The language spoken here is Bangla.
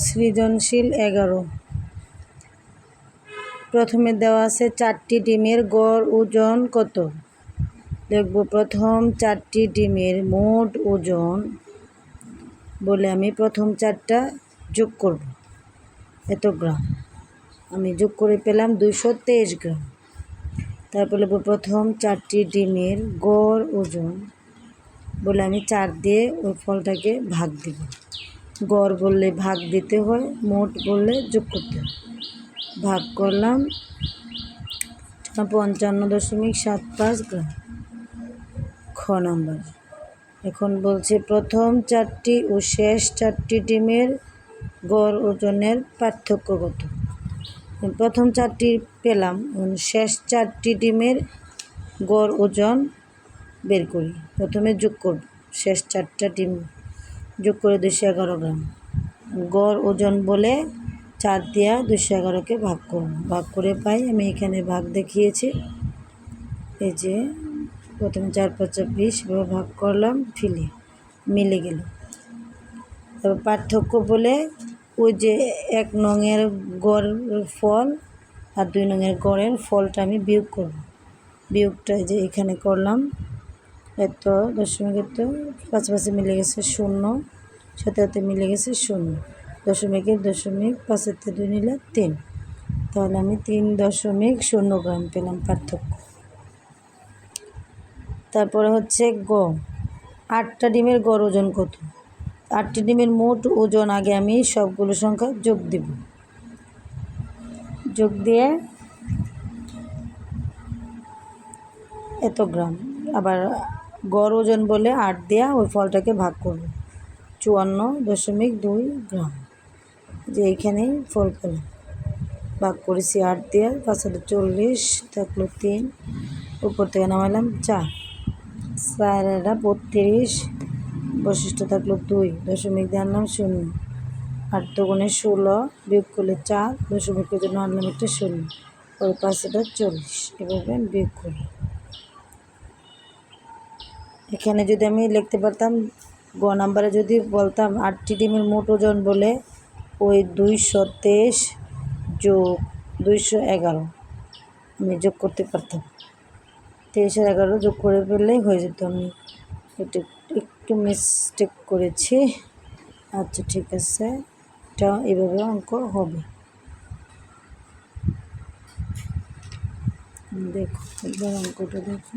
সৃজনশীল 11। প্রথমে দেওয়া আছে 4টি ডিমের গড় ওজন কত। লিখব প্রথম 4টি ডিমের মোট ওজন বলে আমি প্রথম 4টা যোগ করব। এত গ্রাম আমি যোগ করে পেলাম 223 গ্রাম। তারপর লিখব প্রথম 4টি ডিমের গড় ওজন বলে আমি 4 দিয়ে ওই ফলটাকে ভাগ দিব। গড় বললে ভাগ দিতে হয়, মোট বললে যোগ করতে হয়। ভাগ করলাম 55.75 গ্রাম। খ নাম্বার। এখন বলছে প্রথম 4টি ও শেষ 4টি ডিমের গড় ওজনের পার্থক্য কত। প্রথম 4টি পেলাম, শেষ 4টি ডিমের গড় ওজন বের করি। প্রথমে যোগ করব, শেষ 4টা ডিম যোগ করে 211 গ্রাম। গড় ওজন বলে 4 দিয়া 211কে ভাগ করব। ভাগ করে পাই আমি এখানে ভাগ দেখিয়েছি, এই যে প্রথমে 4 5 20 এভাবে ভাগ করলাম, মিলে গেল। তারপর পার্থক্য বলে ওই যে 1 নংয়ের গড় ফল আর 2 নংয়ের গড়ের ফলটা আমি বিয়োগ করব। বিয়োগটা যে এখানে করলাম, এত দশমিক এত পাশাপাশি মিলে গেছে 0, সাথে সাথে মিলে গেছে 0, দশমিকের দশমিক 5-তে 2 নিলে 3, তাহলে আমি 3.0 গ্রাম পেলাম পার্থক্য। তারপরে হচ্ছে গ, 8টা ডিমের গড় ওজন কত। 8টি ডিমের মোট ওজন আগে আমি সবগুলো সংখ্যা যোগ দিব। যোগ দিয়ে এত গ্রাম, আবার গড় ওজন বলে 8 দেওয়া ওই ফলটাকে ভাগ করব। 54.2 গ্রাম, যে এইখানেই ফল পেলাম। ভাগ করেছি 8 দিয়ে, 540 থাকলো 3, উপর থেকে নামাইলাম 4, 4 এটা 32, বৈশিষ্ট্য থাকলো 2, দশমিক দিয়ে আনলাম 0, 8 দুগুণে 16, বিয়োগ করলে 4, দশমিকের জন্য আনলাম একটা 0, ওই 5 এটা 40, এভাবে আমি বিয়োগ করি। এখানে যদি আমি লিখতে পারতাম, গ নাম্বারে যদি বলতাম 8টি ডিমের মোট ওজন বলে ওই 223 যোগ 211 আমি যোগ করতে পারতাম। 23 আর 11 যোগ করে ফেললেই হয়ে যেত। আমি একটু মিস্টেক করেছি। আচ্ছা ঠিক আছে, এটা এভাবে অঙ্ক হবে। দেখো একবার অঙ্কটা দেখো।